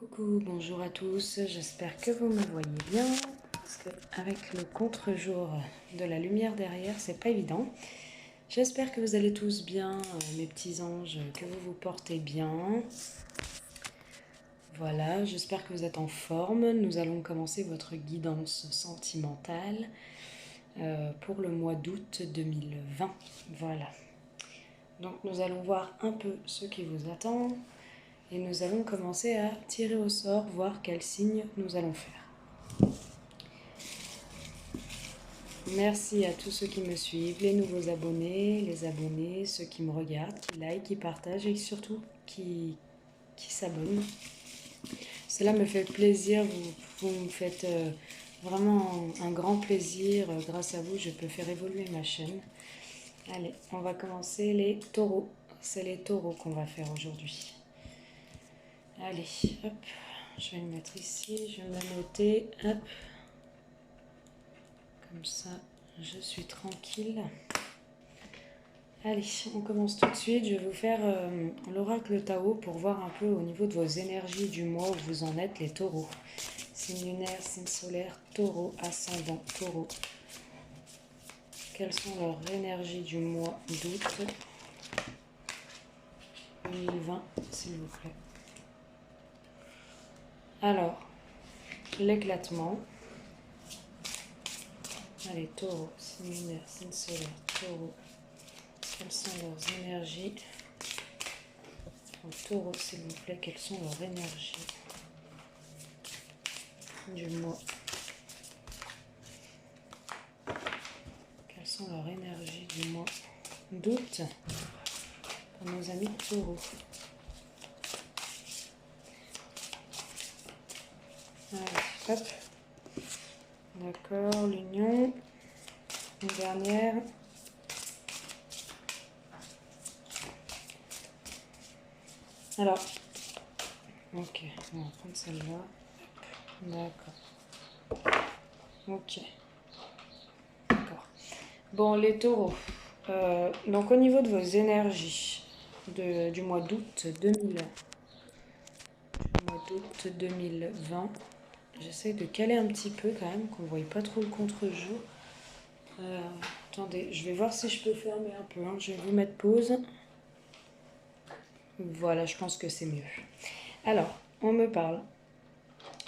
Coucou, bonjour à tous, j'espère que vous me voyez bien, parce qu'avec le contre-jour de la lumière derrière, c'est pas évident. J'espère que vous allez tous bien, mes petits anges, que vous vous portez bien. Voilà, j'espère que vous êtes en forme. Nous allons commencer votre guidance sentimentale pour le mois d'août 2020. Voilà. Donc nous allons voir un peu ce qui vous attend. Et nous allons commencer à tirer au sort, voir quel signe nous allons faire. Merci à tous ceux qui me suivent, les nouveaux abonnés, les abonnés, ceux qui me regardent, qui like, qui partagent et surtout qui s'abonnent. Cela me fait plaisir, vous me faites vraiment un grand plaisir. Grâce à vous, je peux faire évoluer ma chaîne. Allez, on va commencer les taureaux. C'est les taureaux qu'on va faire aujourd'hui. Allez, hop, je vais le mettre ici, je vais me la noter, hop. Comme ça, je suis tranquille. Allez, on commence tout de suite. Je vais vous faire l'oracle Tao pour voir un peu au niveau de vos énergies du mois où vous en êtes, les taureaux. Signe lunaire, signe solaire, taureau, ascendant, taureau. Quelles sont leurs énergies du mois d'août 2020, s'il vous plaît. Alors, l'éclatement. Allez, taureau, signe lunaire, signe solaire, taureau. Quelles sont leurs énergies? En taureau, s'il vous plaît, quelles sont leurs énergies du mois? Quelles sont leurs énergies du mois d'août pour nos amis taureaux? Allez, hop. D'accord, l'union. Une dernière. Alors, ok, on va prendre celle-là. D'accord. Ok. D'accord. Bon, les taureaux. Donc, au niveau de vos énergies du mois d'août 2020, j'essaie de caler un petit peu quand même, qu'on ne voie pas trop le contre-jour. Attendez, je vais voir si je peux fermer un peu. Hein. Je vais vous mettre pause. Voilà, je pense que c'est mieux. Alors, on me parle.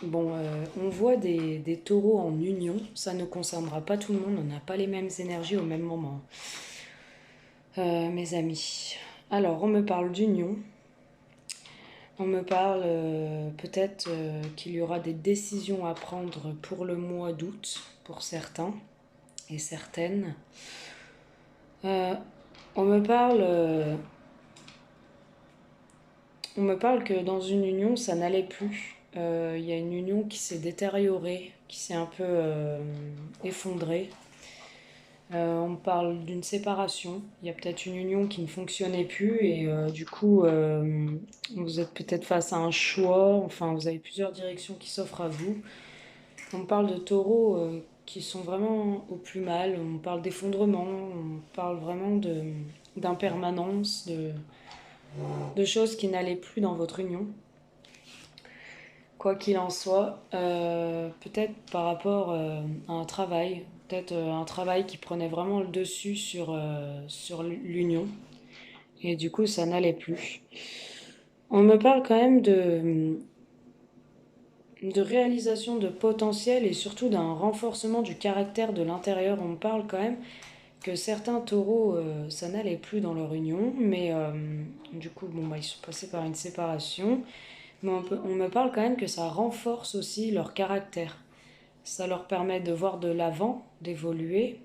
Bon, on voit des taureaux en union. Ça ne concernera pas tout le monde. On n'a pas les mêmes énergies au même moment. Mes amis. Alors, on me parle d'union. On me parle peut-être qu'il y aura des décisions à prendre pour le mois d'août, pour certains et certaines. On me parle que dans une union, ça n'allait plus. Il y a une union qui s'est détériorée, qui s'est un peu effondrée. On me parle d'une séparation. Il y a peut-être une union qui ne fonctionnait plus et du coup, vous êtes peut-être face à un choix. Enfin, vous avez plusieurs directions qui s'offrent à vous. On me parle de taureaux qui sont vraiment au plus mal. On parle d'effondrement. On parle vraiment d'impermanence, de choses qui n'allaient plus dans votre union. Quoi qu'il en soit, peut-être par rapport à un travail, peut-être un travail qui prenait vraiment le dessus sur l'union, et du coup ça n'allait plus. On me parle quand même de réalisation de potentiel et surtout d'un renforcement du caractère de l'intérieur. On me parle quand même que certains taureaux, ça n'allait plus dans leur union, mais du coup, bon, ils sont passés par une séparation. Mais on me parle quand même que ça renforce aussi leur caractère. Ça leur permet de voir de l'avant, d'évoluer,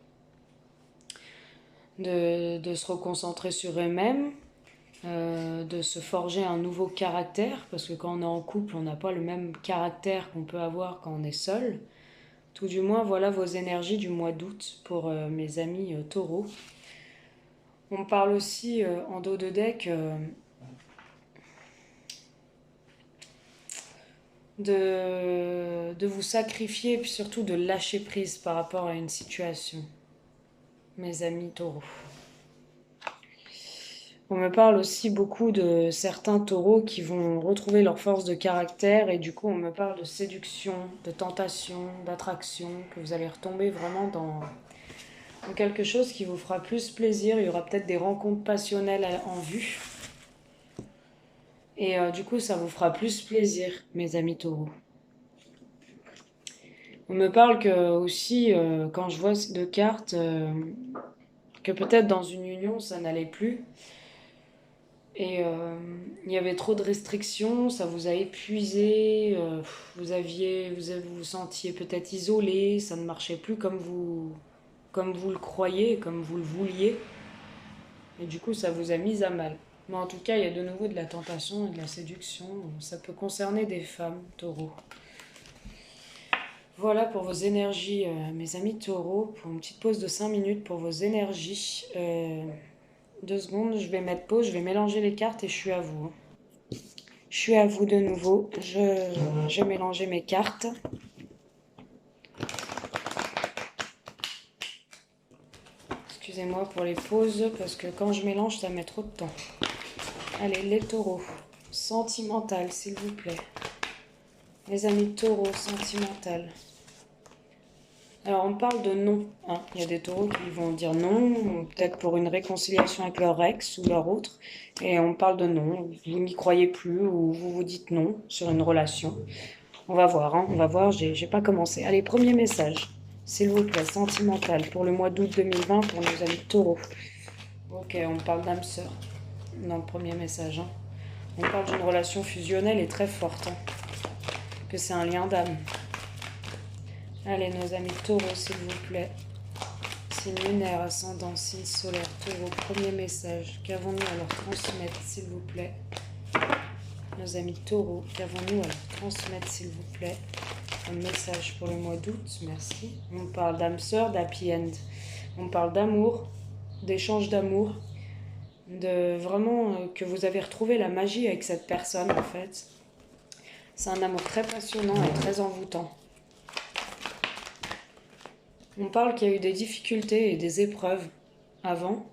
de se reconcentrer sur eux-mêmes, de se forger un nouveau caractère, parce que quand on est en couple, on n'a pas le même caractère qu'on peut avoir quand on est seul. Tout du moins, voilà vos énergies du mois d'août pour mes amis taureaux. On me parle aussi en dos de deck de vous sacrifier et puis surtout de lâcher prise par rapport à une situation, mes amis taureaux. On me parle aussi beaucoup de certains taureaux qui vont retrouver leur force de caractère et du coup on me parle de séduction, de tentation, d'attraction, que vous allez retomber vraiment dans quelque chose qui vous fera plus plaisir. Il y aura peut-être des rencontres passionnelles en vue et du coup ça vous fera plus plaisir, mes amis taureaux. On me parle que aussi, quand je vois ces deux cartes, que peut-être dans une union ça n'allait plus. Et il y avait trop de restrictions, ça vous a épuisé, vous vous sentiez peut-être isolé, ça ne marchait plus comme vous le croyez, comme vous le vouliez. Et du coup, ça vous a mis à mal. Mais en tout cas, il y a de nouveau de la tentation et de la séduction. Ça peut concerner des femmes, taureaux. Voilà pour vos énergies, mes amis taureaux, pour une petite pause de 5 minutes pour vos énergies. 2 secondes, je vais mettre pause, je vais mélanger les cartes et je suis à vous, hein. Je suis à vous de nouveau. Je mélanger mes cartes. Excusez-moi pour les pauses, parce que quand je mélange, ça met trop de temps. Allez, les taureaux. Sentimental, s'il vous plaît. Les amis taureaux, sentimental. Alors, on parle de non, hein. Il y a des taureaux qui vont dire non, peut-être pour une réconciliation avec leur ex ou leur autre. Et on parle de non. Vous n'y croyez plus ou vous vous dites non sur une relation. On va voir, hein. On va voir, j'ai pas commencé. Allez, premier message, s'il vous plaît, sentimental, pour le mois d'août 2020, pour nos amis taureaux. Ok, on parle d'âme sœur dans le premier message, hein. On parle d'une relation fusionnelle et très forte, hein. Que c'est un lien d'âme. Allez, nos amis taureaux, s'il vous plaît. Signe lunaire, ascendant, signe solaire, taureau, premier message. Qu'avons-nous à leur transmettre, s'il vous plaît? Nos amis taureaux, qu'avons-nous à leur transmettre, s'il vous plaît? Un message pour le mois d'août, merci. On parle d'âme sœur, d'happy end. On parle d'amour, d'échange d'amour, de vraiment que vous avez retrouvé la magie avec cette personne en fait. C'est un amour très passionnant et très envoûtant. On parle qu'il y a eu des difficultés et des épreuves avant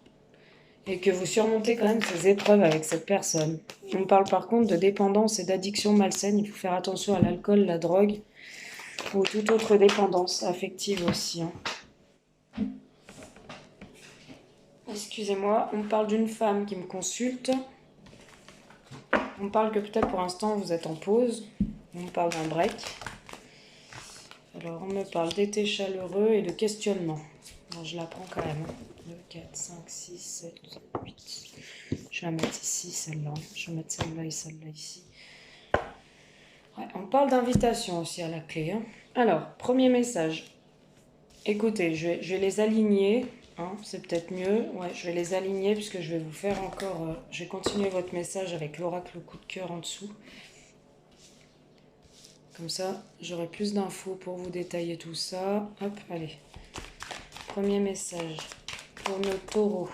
et que vous surmontez quand même ces épreuves avec cette personne. On parle par contre de dépendance et d'addiction malsaine. Il faut faire attention à l'alcool, la drogue ou toute autre dépendance affective aussi, hein. Excusez-moi, on parle d'une femme qui me consulte. On parle que peut-être pour l'instant vous êtes en pause. On parle d'un break. Alors on me parle d'été chaleureux et de questionnement. Bon, je la prends quand même. 2, 4, 5, 6, 7, 8. Je vais la mettre ici, celle-là. Je vais mettre celle-là et celle-là ici. Ouais, on parle d'invitation aussi à la clé, hein. Alors, premier message. Écoutez, je vais les aligner, hein, c'est peut-être mieux. Ouais, je vais les aligner puisque je vais vous faire encore... je vais continuer votre message avec l'oracle coup de cœur en dessous. Comme ça, j'aurai plus d'infos pour vous détailler tout ça. Hop, allez. Premier message pour nos taureaux.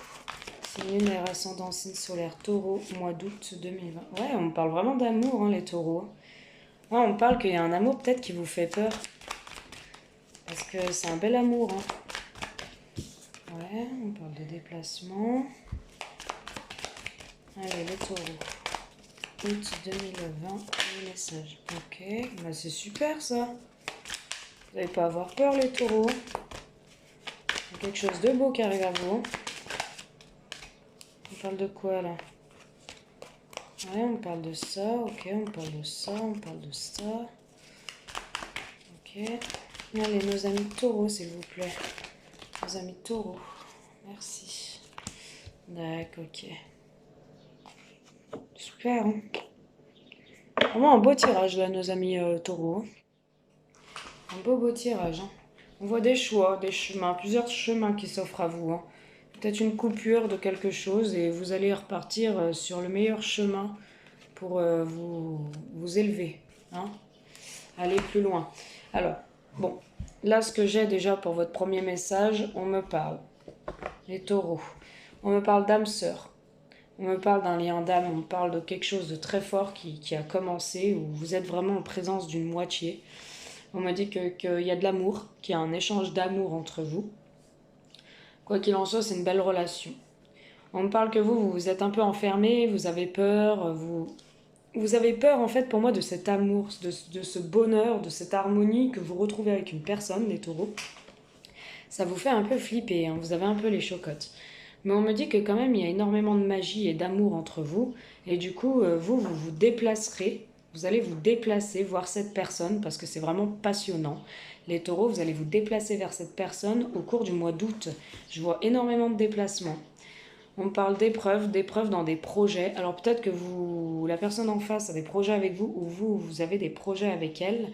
Signe lunaire, ascendant, signe solaire, taureau, mois d'août 2020. Ouais, on parle vraiment d'amour, hein, les taureaux. Ouais, on parle qu'il y a un amour peut-être qui vous fait peur. Parce que c'est un bel amour, hein. Ouais, on parle de déplacement. Allez, les taureaux. Août 2020, le message. Ok, bah c'est super ça. Vous n'allez pas avoir peur les taureaux. Il y a quelque chose de beau qui arrive à vous, hein. On parle de quoi là? Ouais, on parle de ça, ok, on parle de ça, on parle de ça. Ok. Allez, nos amis taureaux, s'il vous plaît. Nos amis taureaux. Merci. D'accord, ok. Super, hein. Vraiment un beau tirage là, nos amis taureaux. Un beau tirage, hein. On voit des choix, des chemins, plusieurs chemins qui s'offrent à vous, hein. Peut-être une coupure de quelque chose et vous allez repartir sur le meilleur chemin pour vous élever, hein. Aller plus loin. Alors, bon, là ce que j'ai déjà pour votre premier message, on me parle, les taureaux, on me parle d'âme sœur, on me parle d'un lien d'âme, on me parle de quelque chose de très fort qui a commencé, où vous êtes vraiment en présence d'une moitié. On me dit qu'il y a de l'amour, qu'il y a un échange d'amour entre vous. Quoi qu'il en soit, c'est une belle relation. On me parle que vous êtes un peu enfermé, vous avez peur, vous avez peur en fait pour moi de cet amour, de ce bonheur, de cette harmonie que vous retrouvez avec une personne, les taureaux. Ça vous fait un peu flipper, hein, vous avez un peu les chocottes. Mais on me dit que quand même il y a énormément de magie et d'amour entre vous. Et du coup, vous vous déplacerez. Vous allez vous déplacer, voir cette personne, parce que c'est vraiment passionnant. Les taureaux, vous allez vous déplacer vers cette personne au cours du mois d'août. Je vois énormément de déplacements. On me parle d'épreuves dans des projets. Alors peut-être que vous, la personne en face a des projets avec vous, ou vous avez des projets avec elle,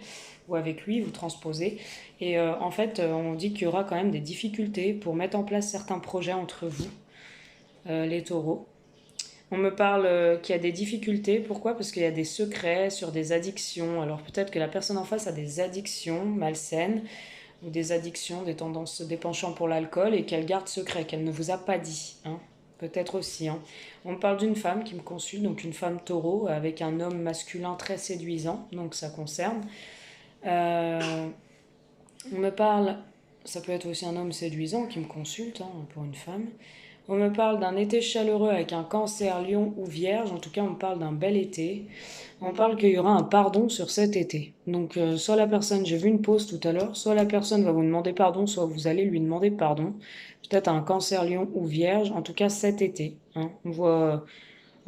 ou avec lui, vous transposez. Et en fait, on dit qu'il y aura quand même des difficultés pour mettre en place certains projets entre vous, les taureaux. On me parle qu'il y a des difficultés. Pourquoi? Parce qu'il y a des secrets sur des addictions. Alors peut-être que la personne en face a des addictions malsaines, ou des addictions, des tendances, des penchants pour l'alcool, et qu'elle garde secret, qu'elle ne vous a pas dit, hein. Peut-être aussi, hein. On me parle d'une femme qui me consulte, donc une femme taureau avec un homme masculin très séduisant, donc ça concerne. Euh, on me parle, ça peut être aussi un homme séduisant qui me consulte, hein, pour une femme. On me parle d'un été chaleureux avec un cancer, lion ou vierge. En tout cas, on me parle d'un bel été. On parle qu'il y aura un pardon sur cet été. Donc, soit la personne, j'ai vu une pause tout à l'heure, soit la personne va vous demander pardon, soit vous allez lui demander pardon. Peut-être un cancer, lion ou vierge. En tout cas, cet été, hein. On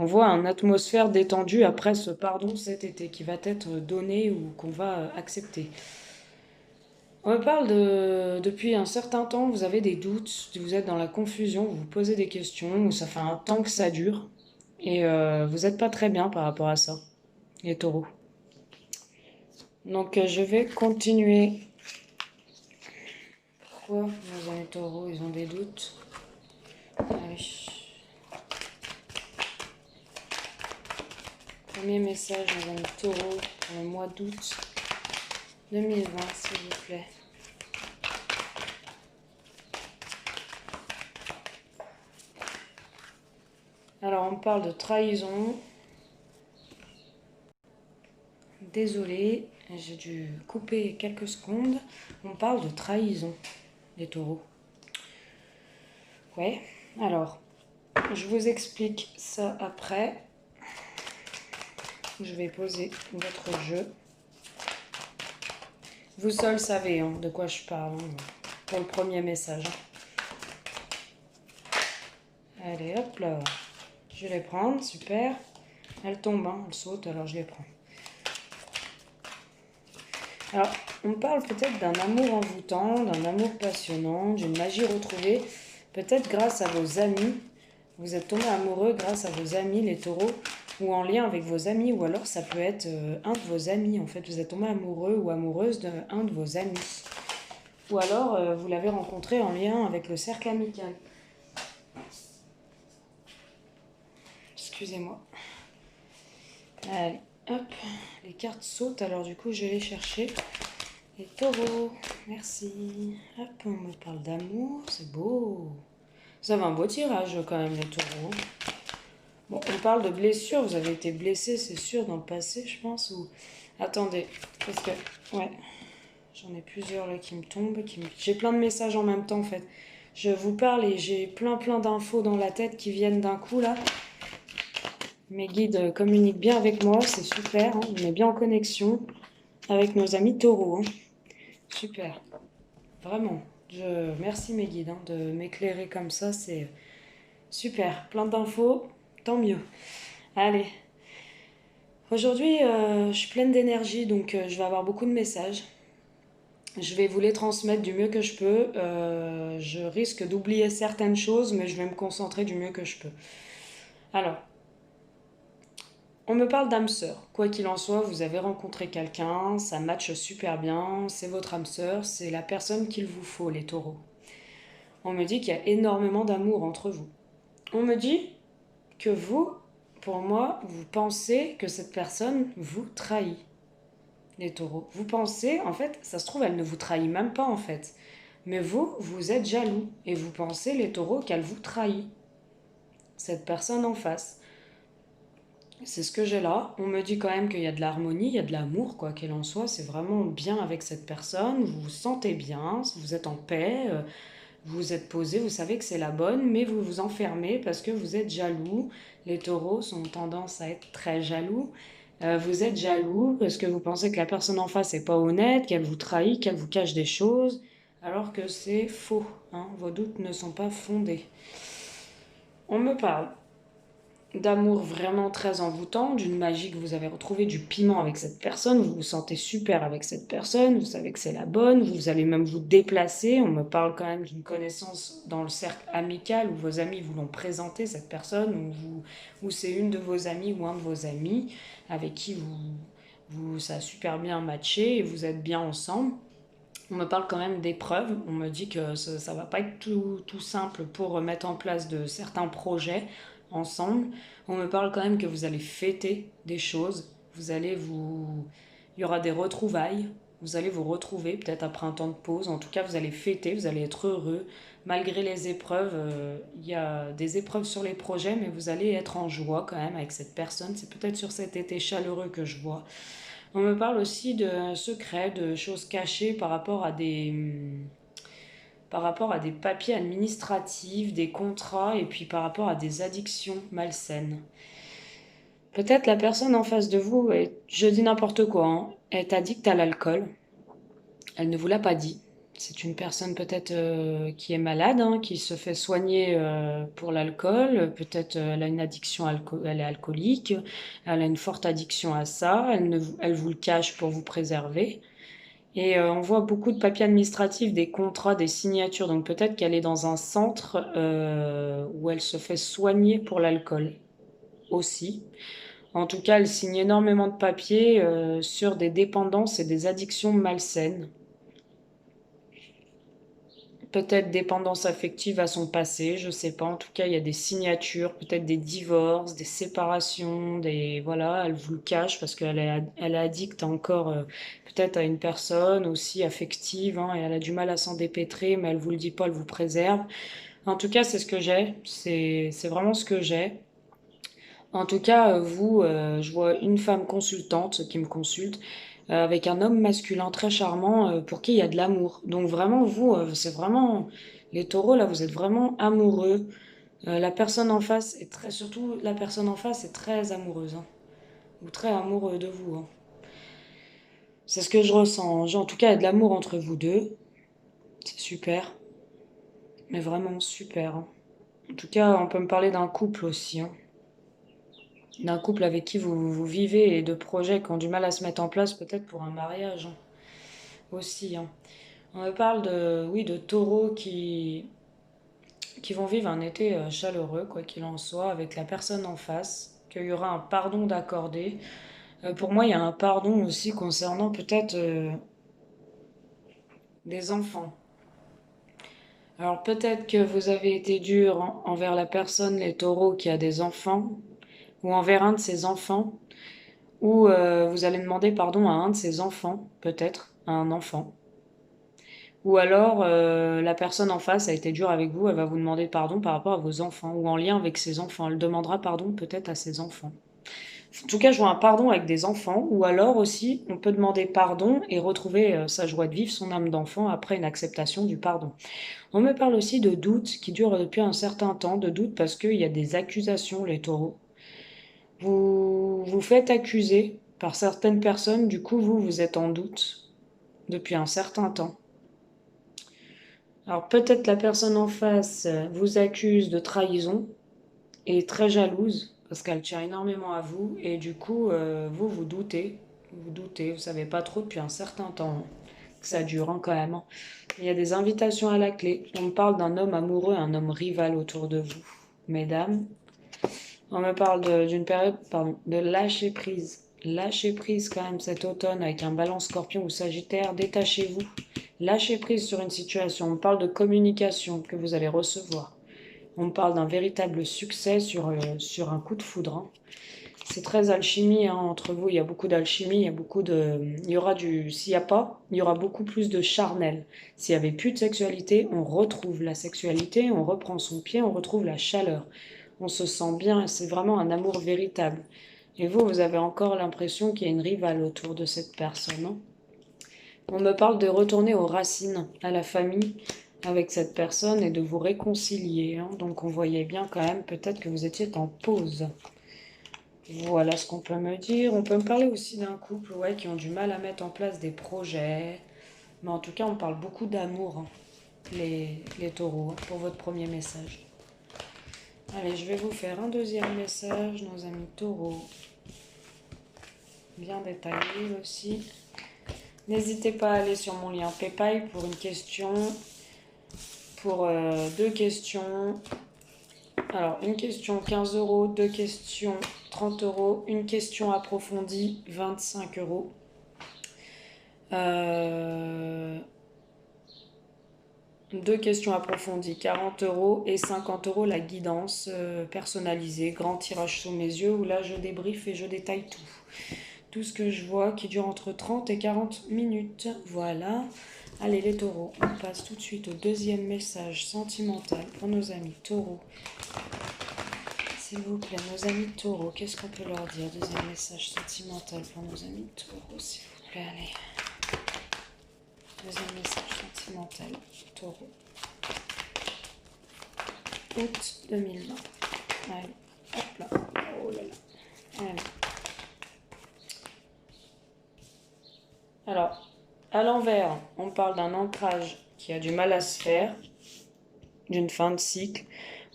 voit une atmosphère détendue après ce pardon cet été qui va être donné ou qu'on va accepter. On me parle depuis un certain temps, vous avez des doutes, vous êtes dans la confusion, vous vous posez des questions, ou ça fait un temps que ça dure, et vous n'êtes pas très bien par rapport à ça, les taureaux. Donc je vais continuer. Pourquoi nos amis taureaux, ils ont des doutes? Allez. Premier message, nos amis taureaux, pour le mois d'août 2020, s'il vous plaît. Alors, on parle de trahison. Désolée, j'ai dû couper quelques secondes. On parle de trahison, les taureaux. Ouais, alors, je vous explique ça après. Je vais poser votre jeu. Vous seuls savez, hein, de quoi je parle, hein, pour le premier message. Allez, hop là. Je vais les prendre, super. Elle tombe, hein, elle saute, alors je les prends. Alors, on parle peut-être d'un amour envoûtant, d'un amour passionnant, d'une magie retrouvée. Peut-être grâce à vos amis. Vous êtes tombé amoureux grâce à vos amis, les taureaux, ou en lien avec vos amis, ou alors ça peut être un de vos amis. En fait, vous êtes tombé amoureux ou amoureuse d'un de vos amis. Ou alors, vous l'avez rencontré en lien avec le cercle amical. Excusez-moi. Allez, hop, les cartes sautent, alors du coup, je vais les chercher. Les taureaux, merci. Hop, on me parle d'amour, c'est beau. Vous avez un beau tirage quand même, les taureaux. Bon, on parle de blessures, vous avez été blessé, c'est sûr, dans le passé, je pense. Ou... Attendez, parce que... Ouais, j'en ai plusieurs là qui me tombent. J'ai plein de messages en même temps, en fait. Je vous parle et j'ai plein d'infos dans la tête qui viennent d'un coup, là. Mes guides communiquent bien avec moi, c'est super, hein. On est bien en connexion avec nos amis taureaux, hein. Super, vraiment. Merci mes guides, hein, de m'éclairer comme ça, c'est super. Plein d'infos, tant mieux. Allez. Aujourd'hui, je suis pleine d'énergie, donc je vais avoir beaucoup de messages. Je vais vous les transmettre du mieux que je peux. Je risque d'oublier certaines choses, mais je vais me concentrer du mieux que je peux. Alors, on me parle d'âme sœur. Quoi qu'il en soit, vous avez rencontré quelqu'un, ça matche super bien, c'est votre âme sœur, c'est la personne qu'il vous faut, les taureaux. On me dit qu'il y a énormément d'amour entre vous. On me dit que vous, pour moi, vous pensez que cette personne vous trahit, les taureaux. Vous pensez, en fait, ça se trouve, elle ne vous trahit même pas, en fait. Mais vous, vous êtes jaloux et vous pensez, les taureaux, qu'elle vous trahit, cette personne en face. C'est ce que j'ai là. On me dit quand même qu'il y a de l'harmonie, il y a de l'amour, quoi qu'il en soit. C'est vraiment bien avec cette personne. Vous vous sentez bien, vous êtes en paix. Vous êtes posé, vous savez que c'est la bonne, mais vous vous enfermez parce que vous êtes jaloux. Les taureaux ont tendance à être très jaloux. Vous êtes jaloux parce que vous pensez que la personne en face n'est pas honnête, qu'elle vous trahit, qu'elle vous cache des choses, alors que c'est faux, hein. Vos doutes ne sont pas fondés. On me parle d'amour vraiment très envoûtant, d'une magie que vous avez retrouvée, du piment avec cette personne, vous vous sentez super avec cette personne, vous savez que c'est la bonne, vous allez même vous déplacer. On me parle quand même d'une connaissance dans le cercle amical où vos amis vous l'ont présenté, cette personne, ou c'est une de vos amies ou un de vos amis avec qui ça a super bien matché et vous êtes bien ensemble. On me parle quand même d'épreuves. On me dit que ça va pas être tout simple pour mettre en place de certains projets ensemble. On me parle quand même que vous allez fêter des choses. Il y aura des retrouvailles. Vous allez vous retrouver peut-être après un temps de pause. En tout cas, vous allez fêter, vous allez être heureux. Malgré les épreuves, il y a des épreuves sur les projets, mais vous allez être en joie quand même avec cette personne. C'est peut-être sur cet été chaleureux que je vois. On me parle aussi de secrets, de choses cachées par rapport à des papiers administratifs, des contrats et puis par rapport à des addictions malsaines. Peut-être la personne en face de vous, je dis n'importe quoi, hein, est addicte à l'alcool. Elle ne vous l'a pas dit. C'est une personne peut-être qui est malade, hein, qui se fait soigner pour l'alcool. Peut-être elle a une addiction, elle est alcoolique. Elle a une forte addiction à ça. Elle vous le cache pour vous préserver. Et on voit beaucoup de papiers administratifs, des contrats, des signatures. Donc peut-être qu'elle est dans un centre où elle se fait soigner pour l'alcool aussi. En tout cas, elle signe énormément de papiers sur des dépendances et des addictions malsaines. Peut-être dépendance affective à son passé, je sais pas. En tout cas, il y a des signatures, peut-être des divorces, des séparations, voilà, elle vous le cache parce elle est addicte encore peut-être à une personne aussi affective, hein, et elle a du mal à s'en dépêtrer, mais elle vous le dit pas, elle vous préserve. En tout cas, c'est ce que j'ai. C'est vraiment ce que j'ai. En tout cas, je vois une femme consultante qui me consulte avec un homme masculin très charmant pour qui il y a de l'amour. Donc vraiment, c'est vraiment les taureaux, là, vous êtes vraiment amoureux. La personne en face surtout la personne en face est très amoureuse, hein, ou très amoureux de vous, hein. C'est ce que je ressens. En tout cas, il y a de l'amour entre vous deux. C'est super, mais vraiment super, hein. En tout cas, on peut me parler d'un couple aussi, hein. D'un couple avec qui vous vivez et de projets qui ont du mal à se mettre en place, peut-être pour un mariage, hein, aussi, hein. On me parle oui, de taureaux qui vont vivre un été chaleureux, quoi qu'il en soit, avec la personne en face, qu'il y aura un pardon d'accordé. Pour moi, il y a un pardon aussi concernant peut-être des enfants. Alors peut-être que vous avez été dur envers la personne, les taureaux, qui a des enfants, ou envers un de ses enfants, ou vous allez demander pardon à un de ses enfants, peut-être, à un enfant. Ou alors, la personne en face a été dure avec vous, elle va vous demander pardon par rapport à vos enfants, ou en lien avec ses enfants. Elle demandera pardon peut-être à ses enfants. En tout cas, je vois un pardon avec des enfants, ou alors aussi, on peut demander pardon et retrouver sa joie de vivre, son âme d'enfant, après une acceptation du pardon. On me parle aussi de doutes qui durent depuis un certain temps, de doutes parce qu'il y a des accusations, les taureaux. Vous vous faites accuser par certaines personnes, du coup, vous êtes en doute depuis un certain temps. Alors peut-être la personne en face vous accuse de trahison et est très jalouse parce qu'elle tient énormément à vous et du coup vous doutez, vous savez pas trop depuis un certain temps, hein, que ça dure, hein, quand même, hein. Il y a des invitations à la clé. On me parle d'un homme amoureux, un homme rival autour de vous, mesdames. On me parle d'une période, pardon, de lâcher prise. Lâchez prise quand même cet automne avec un balance scorpion ou sagittaire, détachez-vous. Lâchez prise sur une situation. On me parle de communication que vous allez recevoir. On me parle d'un véritable succès sur un coup de foudre, hein. C'est très alchimie, hein, entre vous. Il y a beaucoup d'alchimie, il y aura s'il n'y a pas, il y aura beaucoup plus de charnel. S'il n'y avait plus de sexualité, on retrouve la sexualité, on reprend son pied, on retrouve la chaleur. On se sent bien, c'est vraiment un amour véritable. Et vous avez encore l'impression qu'il y a une rivale autour de cette personne, hein. On me parle de retourner aux racines, à la famille, avec cette personne et de vous réconcilier, hein. Donc on voyait bien quand même peut-être que vous étiez en pause. Voilà ce qu'on peut me dire. On peut me parler aussi d'un couple, ouais, qui ont du mal à mettre en place des projets. Mais en tout cas, on parle beaucoup d'amour, hein, les taureaux, hein, pour votre premier message. Allez, je vais vous faire un deuxième message, nos amis taureaux. Bien détaillé aussi. N'hésitez pas à aller sur mon lien PayPal pour une question, pour deux questions. Alors, une question 15 euros, deux questions 30 euros, une question approfondie 25 euros. Deux questions approfondies 40 euros et 50 euros la guidance personnalisée, grand tirage sous mes yeux où là je débriefe et je détaille tout. Tout ce que je vois qui dure entre 30 et 40 minutes. Voilà. Allez les taureaux, on passe tout de suite au deuxième message sentimental pour nos amis taureaux. S'il vous plaît, nos amis taureaux, qu'est-ce qu'on peut leur dire? Deuxième message sentimental pour nos amis taureaux, s'il vous plaît, allez. Deuxième message sentimental, taureau. Août 2020. Allez, hop là. Oh là là. Allez. Alors, à l'envers, on parle d'un ancrage qui a du mal à se faire, d'une fin de cycle.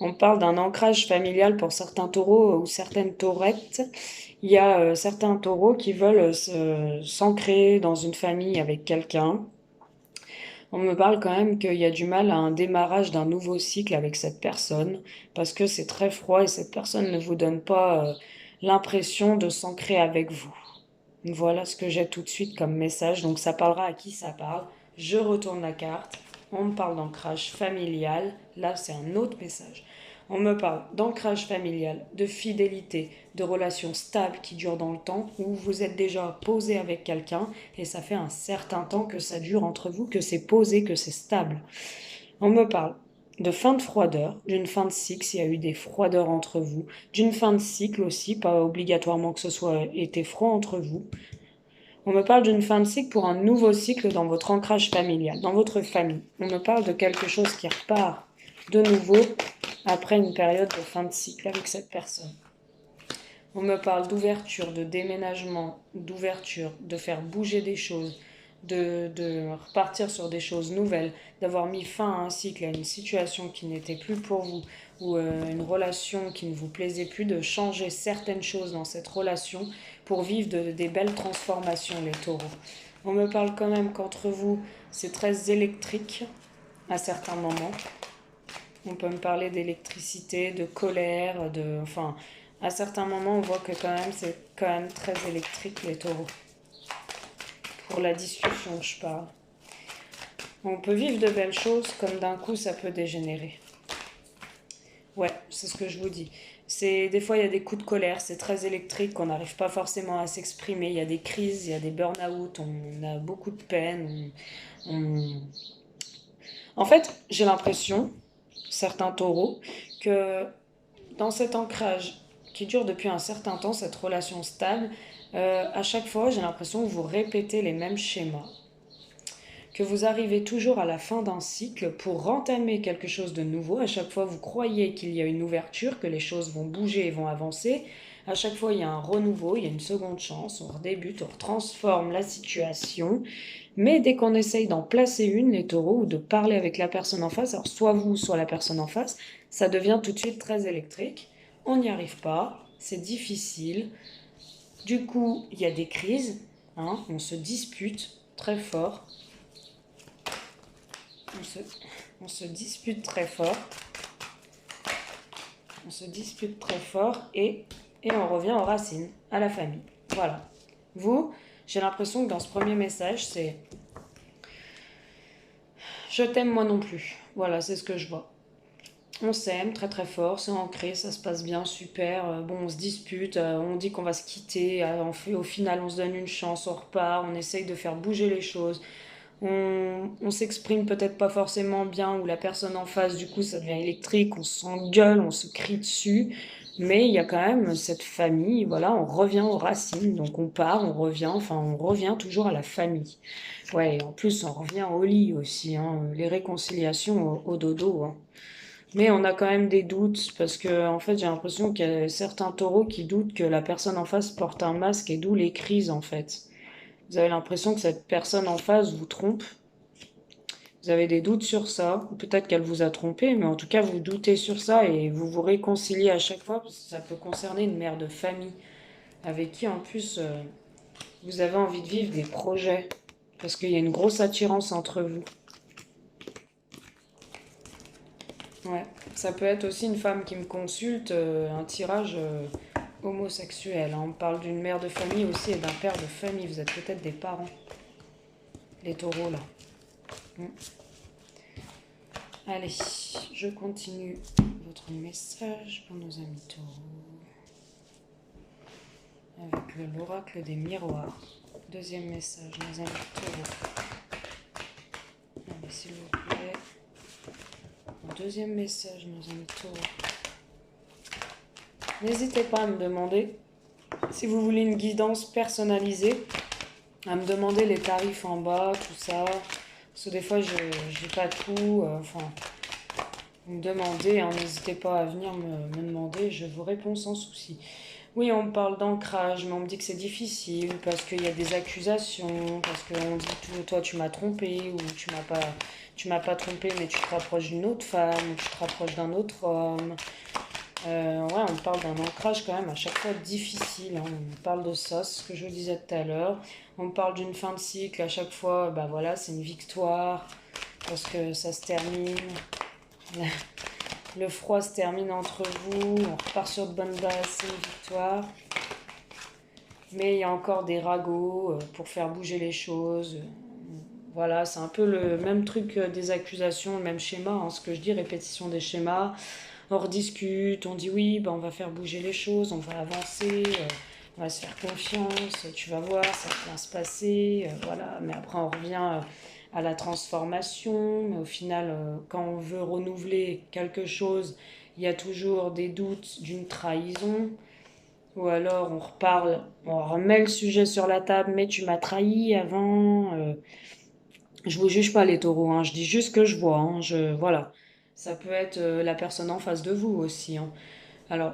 On parle d'un ancrage familial pour certains taureaux ou certaines taurettes. Il y a certains taureaux qui veulent s'ancrer dans une famille avec quelqu'un. On me parle quand même qu'il y a du mal à un démarrage d'un nouveau cycle avec cette personne, parce que c'est très froid et cette personne ne vous donne pas l'impression de s'ancrer avec vous. Voilà ce que j'ai tout de suite comme message, donc ça parlera à qui ça parle. Je retourne la carte, on me parle d'ancrage familial, là c'est un autre message. On me parle d'ancrage familial, de fidélité, de relations stables qui durent dans le temps, où vous êtes déjà posé avec quelqu'un et ça fait un certain temps que ça dure entre vous, que c'est posé, que c'est stable. On me parle de fin de froideur, d'une fin de cycle, s'il y a eu des froideurs entre vous, d'une fin de cycle aussi, pas obligatoirement que ce soit été froid entre vous. On me parle d'une fin de cycle pour un nouveau cycle dans votre ancrage familial, dans votre famille. On me parle de quelque chose qui repart de nouveau après une période de fin de cycle avec cette personne. On me parle d'ouverture, de déménagement, d'ouverture, de faire bouger des choses, de repartir sur des choses nouvelles, d'avoir mis fin à un cycle, à une situation qui n'était plus pour vous, ou une relation qui ne vous plaisait plus, de changer certaines choses dans cette relation pour vivre des belles transformations, les taureaux. On me parle quand même qu'entre vous, c'est très électrique à certains moments. On peut me parler d'électricité, de colère, enfin, à certains moments, on voit que quand même, c'est quand même très électrique, les taureaux. Pour la discussion, je parle. On peut vivre de belles choses, comme d'un coup, ça peut dégénérer. Ouais, c'est ce que je vous dis. Des fois, il y a des coups de colère, c'est très électrique, on n'arrive pas forcément à s'exprimer. Il y a des crises, il y a des burn-out, on a beaucoup de peine. En fait, j'ai l'impression, certains taureaux, que dans cet ancrage qui dure depuis un certain temps, cette relation stable, à chaque fois, j'ai l'impression que vous répétez les mêmes schémas, que vous arrivez toujours à la fin d'un cycle pour rentamer quelque chose de nouveau. À chaque fois, vous croyez qu'il y a une ouverture, que les choses vont bouger et vont avancer. À chaque fois, il y a un renouveau, il y a une seconde chance, on redébute, on transforme la situation. Mais dès qu'on essaye d'en placer une, les taureaux, ou de parler avec la personne en face, alors soit vous, soit la personne en face, ça devient tout de suite très électrique. On n'y arrive pas, c'est difficile. Du coup, il y a des crises, hein, on se dispute très fort. On se dispute très fort. On se dispute très fort et on revient aux racines, à la famille. Voilà. Vous, j'ai l'impression que dans ce premier message, c'est je t'aime moi non plus. Voilà, c'est ce que je vois. On s'aime très très fort, c'est ancré, ça se passe bien, super. Bon, on se dispute, on dit qu'on va se quitter, au final on se donne une chance, on repart, on essaye de faire bouger les choses. On s'exprime peut-être pas forcément bien, ou la personne en face, du coup, ça devient électrique, on s'engueule, on se crie dessus. Mais il y a quand même cette famille, voilà, on revient aux racines. Donc on part, on revient, enfin on revient toujours à la famille. Ouais, et en plus on revient au lit aussi, hein, les réconciliations au dodo, hein. Mais on a quand même des doutes parce que en fait j'ai l'impression qu'il y a certains taureaux qui doutent que la personne en face porte un masque et d'où les crises en fait. Vous avez l'impression que cette personne en face vous trompe. Vous avez des doutes sur ça, ou peut-être qu'elle vous a trompé, mais en tout cas vous doutez sur ça et vous vous réconciliez à chaque fois parce que ça peut concerner une mère de famille avec qui en plus vous avez envie de vivre des projets parce qu'il y a une grosse attirance entre vous. Ouais, ça peut être aussi une femme qui me consulte, un tirage homosexuel, hein. On parle d'une mère de famille aussi et d'un père de famille. Vous êtes peut-être des parents, les taureaux là. Mm. Allez, je continue votre message pour nos amis taureaux avec l'oracle des miroirs. Deuxième message, nos amis taureaux. Allez, s'il vous plaît. Deuxième message, nos amis taureaux. N'hésitez pas à me demander si vous voulez une guidance personnalisée, à me demander les tarifs en bas, tout ça. Parce que des fois, je n'ai pas tout. Enfin, vous me demandez, hein, n'hésitez pas à venir me demander, je vous réponds sans souci. Oui, on me parle d'ancrage, mais on me dit que c'est difficile parce qu'il y a des accusations, parce qu'on dit toi tu m'as trompé ou tu m'as pas trompé, mais tu te rapproches d'une autre femme ou tu te rapproches d'un autre homme. Ouais, on parle d'un ancrage quand même à chaque fois difficile, hein. On parle de ça, c'est ce que je vous disais tout à l'heure. On parle d'une fin de cycle à chaque fois, bah voilà, c'est une victoire parce que ça se termine. Le froid se termine entre vous, on repart sur de bonnes bases, c'est une victoire. Mais il y a encore des ragots pour faire bouger les choses. Voilà, c'est un peu le même truc des accusations, le même schéma, hein, ce que je dis, répétition des schémas. On rediscute, on dit oui, ben on va faire bouger les choses, on va avancer, on va se faire confiance, tu vas voir, ça va bien se passer, voilà. Mais après on revient à la transformation, mais au final, quand on veut renouveler quelque chose, il y a toujours des doutes d'une trahison. Ou alors on reparle, on remet le sujet sur la table, mais tu m'as trahi avant. Je vous juge pas les taureaux, hein, je dis juste que je vois, hein, voilà. Ça peut être la personne en face de vous aussi, hein. Alors,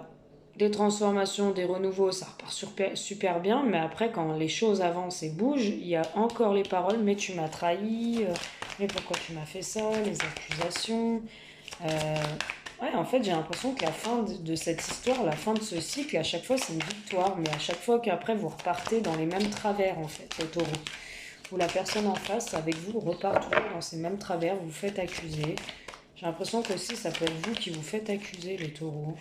des transformations, des renouveaux, ça repart super, super bien, mais après, quand les choses avancent et bougent, il y a encore les paroles, mais tu m'as trahi, mais pourquoi tu m'as fait ça, les accusations. Euh, ouais, en fait, j'ai l'impression que la fin de cette histoire, la fin de ce cycle, à chaque fois, c'est une victoire, mais à chaque fois qu'après, vous repartez dans les mêmes travers, en fait, les taureaux. Où la personne en face, avec vous, repart toujours dans ces mêmes travers, vous faites accuser. J'ai l'impression que aussi, ça peut être vous qui vous faites accuser, les taureaux.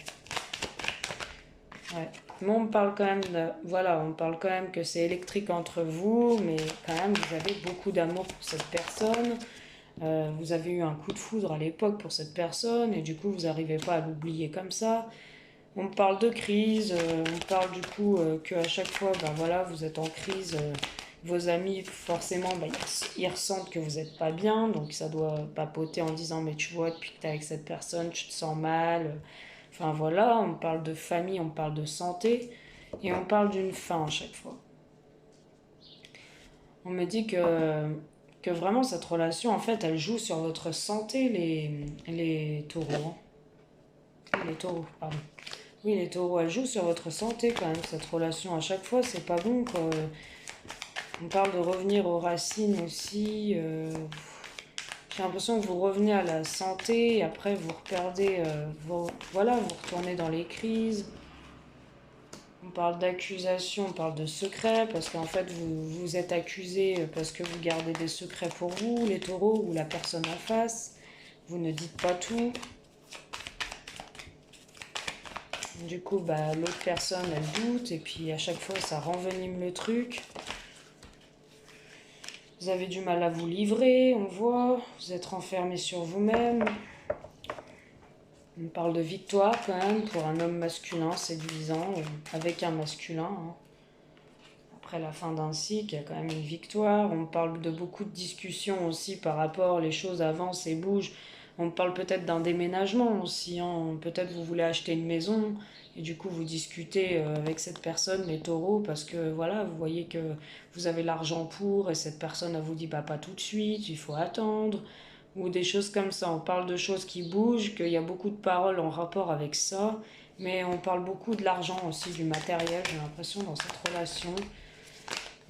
Ouais. Mais on parle quand même voilà, on parle quand même que c'est électrique entre vous, mais quand même vous avez beaucoup d'amour pour cette personne. Vous avez eu un coup de foudre à l'époque pour cette personne et du coup vous n'arrivez pas à l'oublier comme ça. On parle de crise, on parle du coup qu'à chaque fois, ben voilà, vous êtes en crise. Vos amis, forcément, ben, ils ressentent que vous n'êtes pas bien, donc ça doit papoter en disant mais tu vois, depuis que tu es avec cette personne, tu te sens mal. Enfin voilà, on parle de famille, on parle de santé et on parle d'une fin à chaque fois. On me dit que vraiment cette relation, en fait, elle joue sur votre santé, les taureaux, hein. Les taureaux, pardon. Oui, les taureaux, elle joue sur votre santé quand même, cette relation. À chaque fois, c'est pas bon, quoi. On parle de revenir aux racines aussi. J'ai l'impression que vous revenez à la santé et après vous reperdez. Voilà, vous retournez dans les crises. On parle d'accusation, on parle de secret, parce qu'en fait, vous êtes accusé parce que vous gardez des secrets pour vous, les taureaux, ou la personne en face. Vous ne dites pas tout. Du coup, bah, l'autre personne, elle doute, et puis à chaque fois, ça renvenime le truc. Vous avez du mal à vous livrer, on voit. Vous êtes renfermé sur vous-même. On parle de victoire quand même pour un homme masculin séduisant, avec un masculin, hein. Après la fin d'un cycle, il y a quand même une victoire. On parle de beaucoup de discussions aussi par rapport, les choses avancent et bougent On parle peut-être d'un déménagement aussi, hein. Peut-être vous voulez acheter une maison et du coup vous discutez avec cette personne, les taureaux, parce que voilà, vous voyez que vous avez l'argent pour et cette personne elle vous dit bah pas tout de suite, il faut attendre ou des choses comme ça. On parle de choses qui bougent, qu'il y a beaucoup de paroles en rapport avec ça, mais on parle beaucoup de l'argent aussi, du matériel, j'ai l'impression, dans cette relation.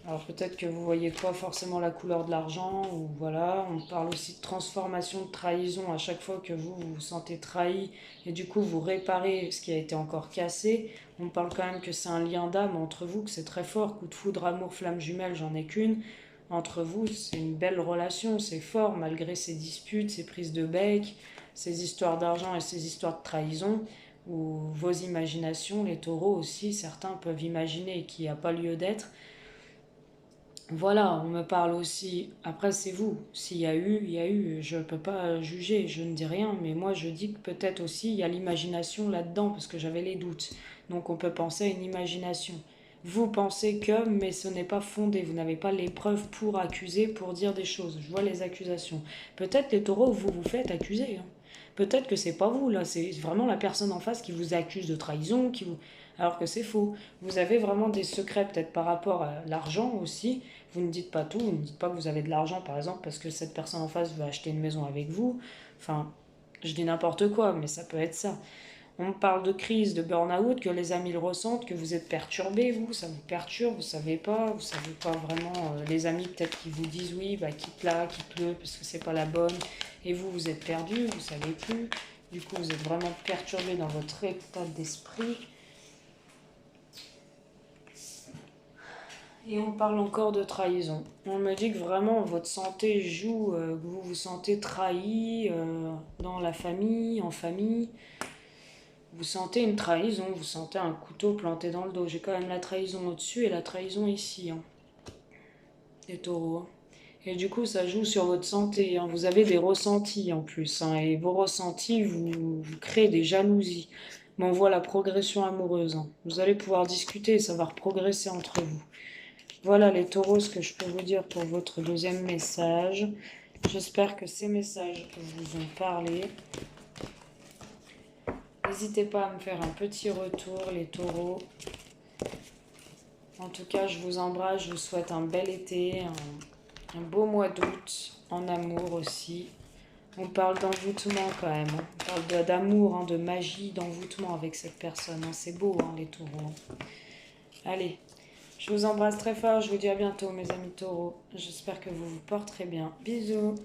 Alors peut-être que vous voyez pas forcément la couleur de l'argent, ou voilà, on parle aussi de transformation, de trahison à chaque fois que vous vous sentez trahi, et du coup vous réparez ce qui a été encore cassé. On parle quand même que c'est un lien d'âme entre vous, que c'est très fort, coup de foudre, amour, flamme jumelle, j'en ai qu'une. Entre vous, c'est une belle relation, c'est fort, malgré ces disputes, ces prises de bec, ces histoires d'argent et ces histoires de trahison, où vos imaginations, les taureaux aussi, certains peuvent imaginer qu'il n'y a pas lieu d'être. Voilà, on me parle aussi. Après, c'est vous. S'il y a eu, il y a eu. Je ne peux pas juger, je ne dis rien, mais moi je dis que peut-être aussi il y a l'imagination là-dedans, parce que j'avais les doutes. Donc on peut penser à une imagination. Vous pensez que, mais ce n'est pas fondé. Vous n'avez pas les preuves pour accuser, pour dire des choses. Je vois les accusations. Peut-être les taureaux, vous vous faites accuser, hein. Peut-être que c'est pas vous, là. C'est vraiment la personne en face qui vous accuse de trahison, alors que c'est faux. Vous avez vraiment des secrets, peut-être par rapport à l'argent aussi. Vous ne dites pas tout, vous ne dites pas que vous avez de l'argent, par exemple, parce que cette personne en face veut acheter une maison avec vous. Enfin, je dis n'importe quoi, mais ça peut être ça. On parle de crise, de burn-out, que les amis le ressentent, que vous êtes perturbé, vous, ça vous perturbe, vous savez pas vraiment. Les amis peut-être qui vous disent oui, bah quitte là, quitte-le, parce que c'est pas la bonne. Et vous, vous êtes perdu, vous savez plus. Du coup, vous êtes vraiment perturbé dans votre état d'esprit. Et on parle encore de trahison. On me dit que vraiment votre santé joue, que vous vous sentez trahi dans la famille, en famille. Vous sentez une trahison, vous sentez un couteau planté dans le dos. J'ai quand même la trahison au-dessus et la trahison ici, hein, les taureaux, hein. Et du coup, ça joue sur votre santé, hein. Vous avez des ressentis en plus, hein, et vos ressentis vous créent des jalousies. Mais on voit la progression amoureuse, hein. Vous allez pouvoir discuter et ça va progresser entre vous. Voilà les taureaux, ce que je peux vous dire pour votre deuxième message. J'espère que ces messages vous ont parlé. N'hésitez pas à me faire un petit retour, les taureaux. En tout cas, je vous embrasse, je vous souhaite un bel été, un beau mois d'août, en amour aussi. On parle d'envoûtement quand même, hein. On parle d'amour, hein, de magie, d'envoûtement avec cette personne, hein. C'est beau, hein, les taureaux. Allez, je vous embrasse très fort, je vous dis à bientôt mes amis taureaux. J'espère que vous vous porterez bien. Bisous.